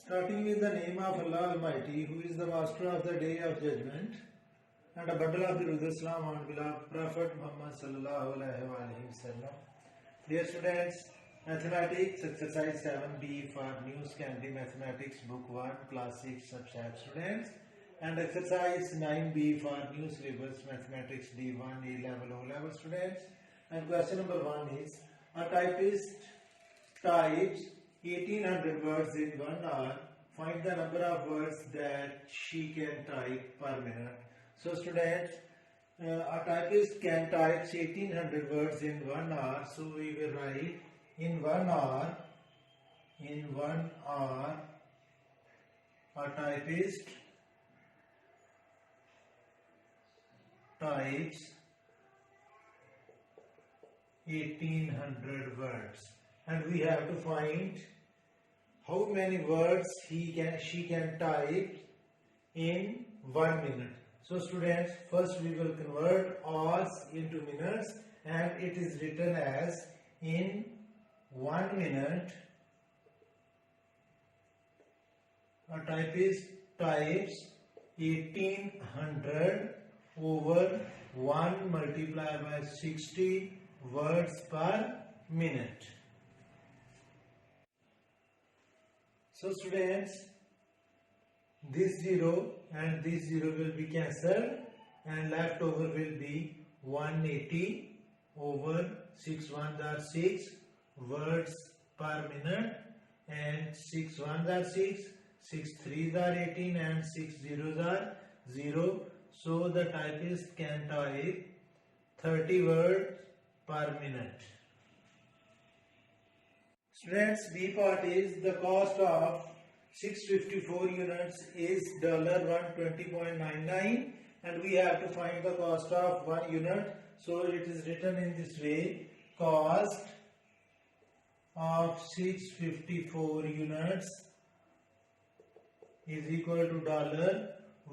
Starting with the name of Allah Almighty, who is the master of the day of judgment, and a bundle of the Islam on beloved Prophet Muhammad sallallahu alaihi wasallam. Dear students, mathematics exercise 7b for New Candy Mathematics book 1 class 6 subject students, and exercise 9b for New Syllabus Mathematics D1 A level O level students. And question number 1 is, a typist types 1800 words in 1 hour. Find the number of words that she can type per minute. So students, a typist can type 1800 words in 1 hour. So we will write in 1 hour, a typist types 1800 words, and we have to find how many words she can type in 1 minute. So students, first we will convert hours into minutes, and it is written as in 1 minute a typist types 1800 over 1 multiplied by 60 words per minute. So students, this 0 and this 0 will be cancelled, and left over will be 180 over 6 ones are 6 words per minute, and 6 ones are 6, 6 threes are 18, and 6 zeros are 0. So the typist can type 30 words per minute. Students, B part is the cost of 654 units is $120.99, and we have to find the cost of 1 unit. So it is written in this way: cost of 654 units is equal to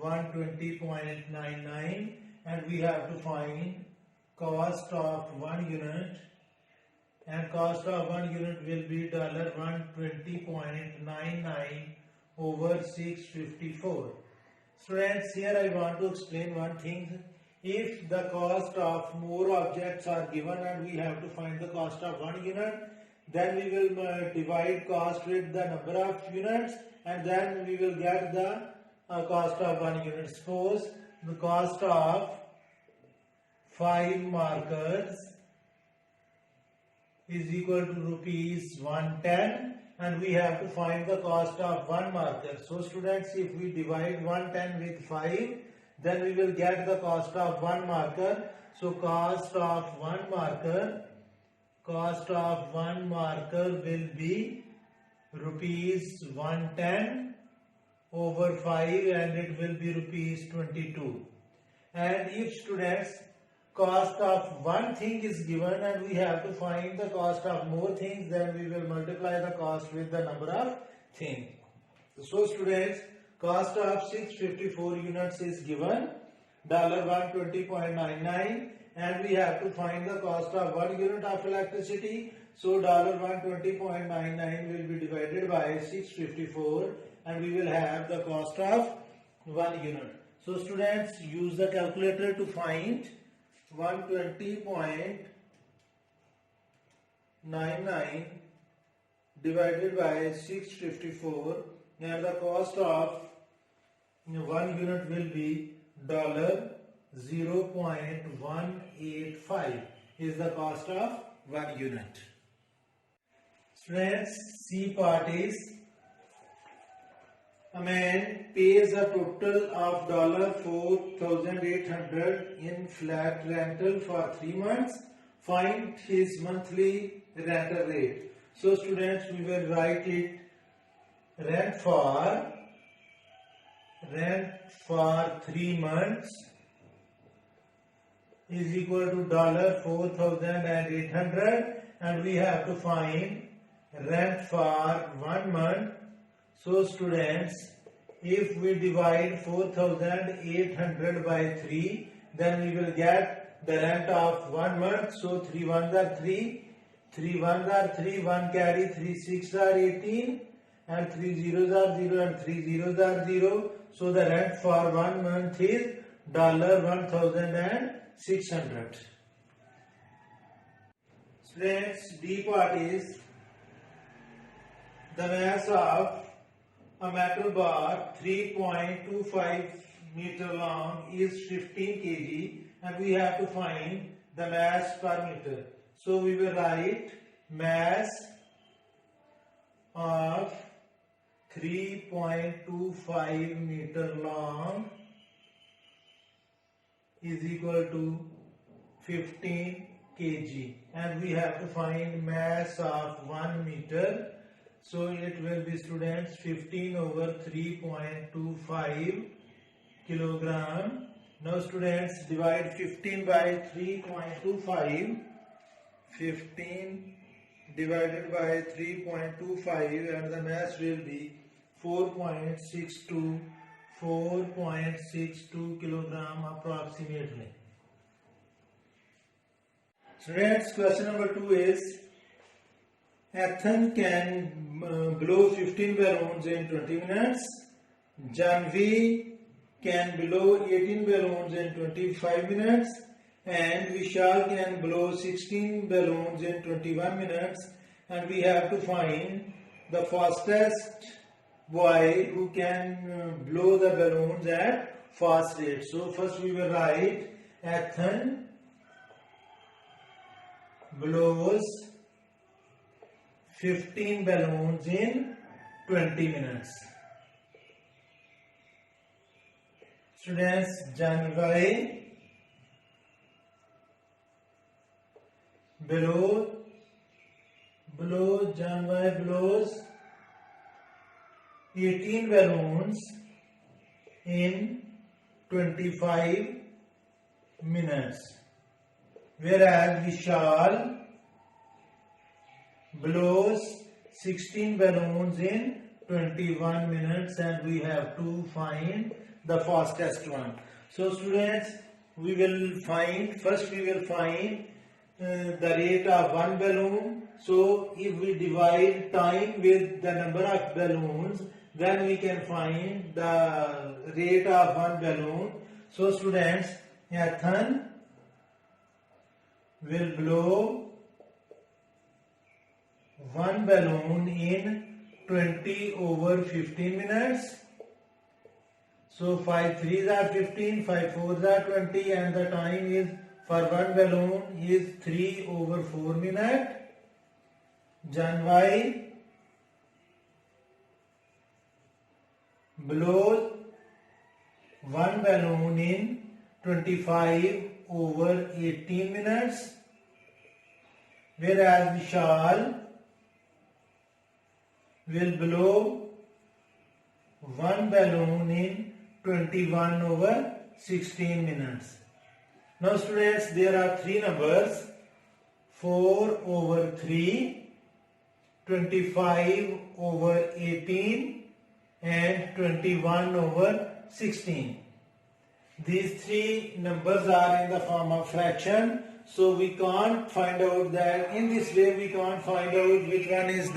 $120.99, and we have to find cost of 1 unit, and cost of 1 unit will be $120.99 over 654. Students, here I want to explain one thing. If the cost of more objects are given and we have to find the cost of 1 unit, then we will divide cost with the number of units, and then we will get the cost of 1 unit. Suppose the cost of 5 markers is equal to rupees 110, and we have to find the cost of 1 marker. So students, if we divide 110 with 5, then we will get the cost of 1 marker. So cost of 1 marker will be rupees 110 over 5, and it will be rupees 22. And if students, cost of one thing is given and we have to find the cost of more things, then we will multiply the cost with the number of things. So students, cost of 654 units is given $120.99, and we have to find the cost of 1 unit of electricity. So $120.99 will be divided by 654, and we will have the cost of 1 unit. So students, use the calculator to find 120.99 divided by 654, and the cost of 1 unit will be $0.185 is the cost of 1 unit. Students, C part is, a man pays a total of $4,800 in flat rental for 3 months. Find his monthly rental rate. So students, we will write it: rent for 3 months is equal to $4,800, and we have to find rent for 1 month. So students, if we divide 4,800 by 3, then we will get the rent of 1 month. So 3 ones are 3, 3 ones are 3, 1 carry, 3 6 are 18, and 3 zeros are 0 and 3 zeros are 0. So the rent for 1 month is $1,600. Students, D part is the mass of a metal bar 3.25 meter long is 15 kg and we have to find the mass per meter. So we will write mass of 3.25 meter long is equal to 15 kg and we have to find mass of 1 meter. So it will be, students, 15 over 3.25 kilogram. Now students, divide 15 by 3.25. 15 divided by 3.25 and the mass will be 4.62 kilogram approximately. Students, question number 2 is Ethan can blow 15 balloons in 20 minutes. Janvi can blow 18 balloons in 25 minutes. And Vishal can blow 16 balloons in 21 minutes. And we have to find the fastest boy who can blow the balloons at fast rate. So first we will write Ethan blows 15 balloons in 20 minutes. Students, Janvi blows 18 balloons in 25 minutes, whereas Vishal blows 16 balloons in 21 minutes and we have to find the fastest one. So students, we will find the rate of one balloon. So if we divide time with the number of balloons, then we can find the rate of one balloon. So students, Ethan will blow one balloon in 20 over 15 minutes. So 5 3s are 15, 5 4s are 20 and the time is for one balloon is 3 over 4 minutes. Janvi blows one balloon in 25 over 18 minutes, whereas Vishal will blow one balloon in 21 over 16 minutes. Now students, there are three numbers: 4 over 3, 25 over 18 and 21 over 16. These three numbers are in the form of fraction, so we can't find out that in this way we can't find out which one is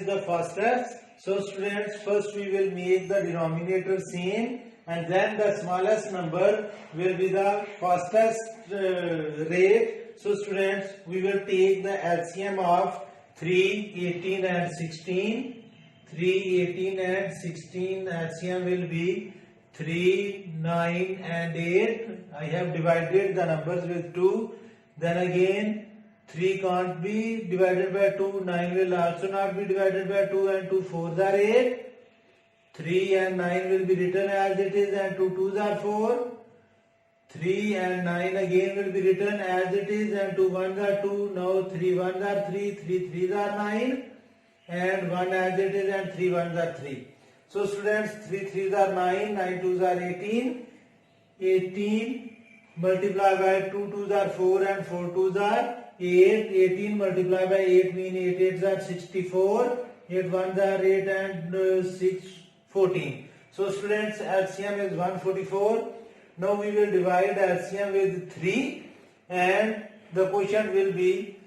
the fastest. So students, first we will make the denominator same and then the smallest number will be the fastest rate. So students, we will take the LCM of 3, 18 and 16. 3, 18 and 16 LCM will be 3, 9 and 8. I have divided the numbers with 2. Then again 3 can't be divided by 2. 9 will also not be divided by 2 and 2 4s are 8. 3 and 9 will be written as it is and 2 2s are 4. 3 and 9 again will be written as it is and 2 1s are 2. Now 3 1s are 3, 3 3s are 9 and 1 as it is and 3 1s are 3. So students, 3 3s are 9, 9 2s are 18. 18 multiplied by 2 2s are 4 and 4 2s are 8. 18 multiplied by 8 mean 8 8s are 64. 8 1s are 8 and 6 14. So students, LCM is 144. Now we will divide LCM with 3 and the quotient will be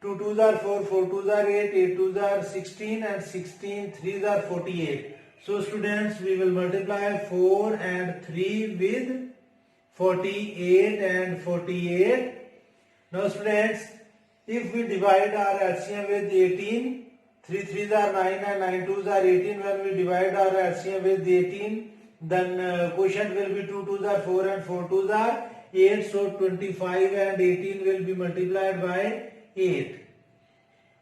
2 2s are 4, 4 2s are 8, 8 2s are 16 and 16 3s are 48. So students, we will multiply 4 and 3 with 48 and 48. Now students, if we divide our LCM with 18, 3 3s are 9 and 9 2s are 18. When we divide our LCM with 18, then quotient will be 2 2s are 4 and 4 2s are 8. So 25 and 18 will be multiplied by 8.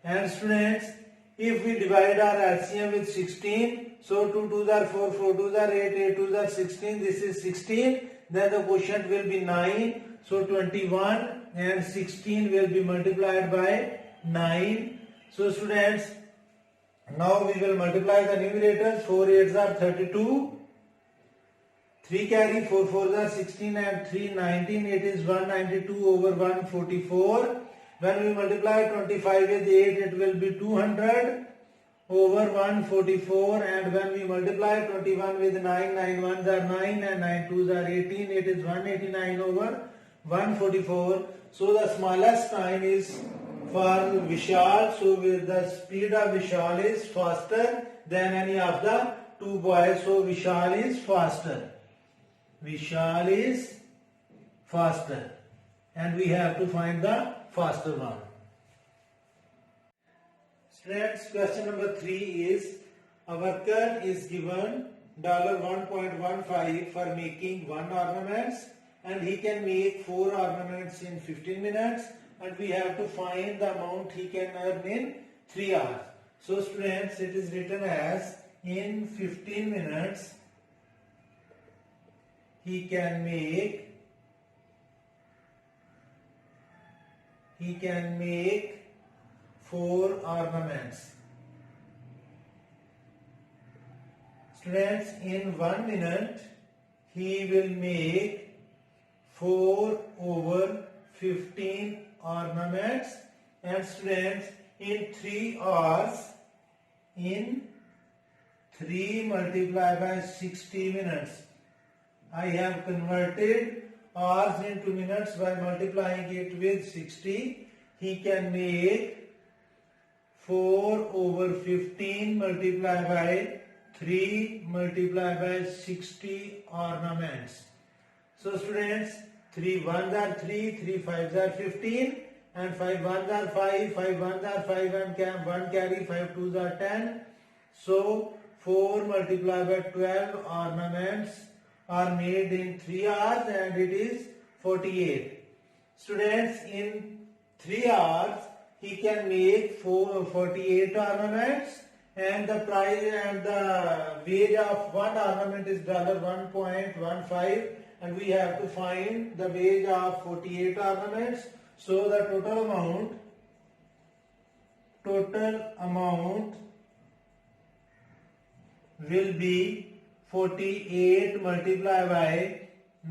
And students, if we divide our LCM with 16, so 2 2s are 4, 4 2s are 8, 8 2s are 16, this is 16, then the quotient will be 9. So 21 and 16 will be multiplied by 9. So students, now we will multiply the numerators. 4 8s are 32, 3 carry, 4 4s are 16 and 3 19, it is 192 over 144. When we multiply 25 with 8, it will be 200 over 144, and when we multiply 21 with 9, 9 1s are 9 and 9 2s are 18, it is 189 over 144. So the smallest time is for Vishal. So with the speed of Vishal is faster than any of the two boys. So Vishal is faster. Vishal is faster. And we have to find the faster one. Students, question number 3 is, a worker is given $1.15 for making 1 ornaments, and he can make 4 ornaments in 15 minutes, and we have to find the amount he can earn in 3 hours. So students, it is written as, in 15 minutes he can make 4 ornaments. Students, in 1 minute he will make 4 over 15 ornaments, and students, in 3 hours, in 3 multiplied by 60 minutes, I have converted hours into minutes by multiplying it with 60. He can make 4 over 15 multiplied by 3 multiplied by 60 ornaments. So students, 3 1s are 3, 3 5s are 15, and 5 1s are 5, 5 1s are 5, and 1 carry, 5 2s are 10. So 4 multiplied by 12 ornaments are made in 3 hours, and it is 48. Students, in 3 hours he can make 48 ornaments, and the price and the wage of 1 ornament is $1.15, and we have to find the wage of 48 ornaments. So the total amount will be 48 multiplied by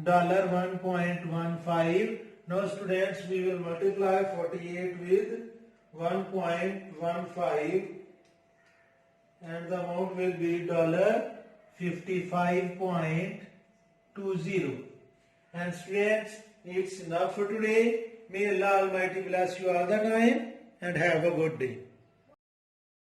$1.15. Now students, we will multiply 48 with 1.15, and the amount will be $55.20. And students, it's enough for today. May Allah Almighty bless you all the time, and have a good day.